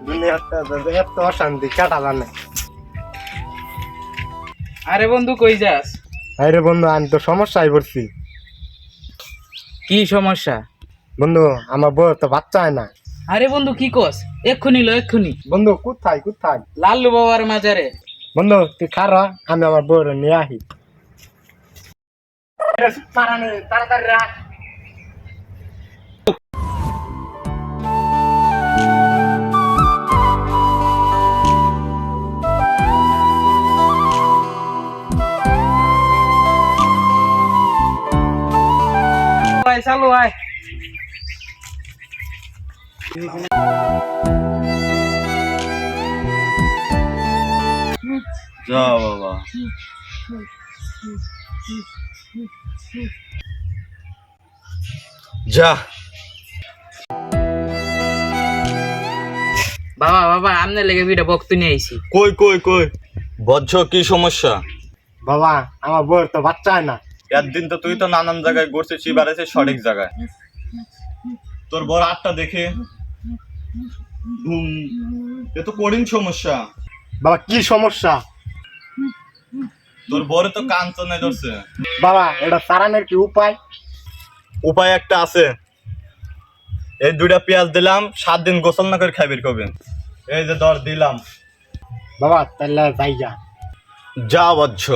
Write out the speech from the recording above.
দুনিয়াটা এত অশান্তি কাটা জানে। আরে বন্ধু কই যাস? আরে বন্ধু আমি তো সমস্যায় পড়ছি কি সমস্যা? বন্ধু, আমার বউ তো বাচ্চা হয় না। আরে বন্ধু কি কস? এক্ষুনি লো এক্ষুনি। বন্ধু কোথায় কোথায়? লাল্লু বাবার মাজারে। বন্ধু তুই খারা, আমি আমার বউর নিয়ে আহি। তাড়াতাড়ি রাখ। আয় চালু আয়। যা বাবা, যা। বাবা বাবা আমনে লেগে বিটা বক্ত নিয়ে আইছি। কই কই কই বজ্র, কি সমস্যা? বাবা আমার বউর তো বাচ্চা হয় না। একদিন তো তুই তো নানান জায়গায় ঘুরছিস, এবার আছে সঠিক জায়গায়। তোর বড় আটটা দেখে এ তো কঠিন সমস্যা। বাবা কি সমস্যা? তোর বড় তো কান তো নাই ধরছে। বাবা এটা সারানোর কি উপায়? উপায় একটা আছে। এই 2টা পেঁয়াজ দিলাম, 7 দিন গোসল না করে খাইবির কবে। এই যে ধর দিলাম। বাবা তাহলে যাই যা। যা বজ্র।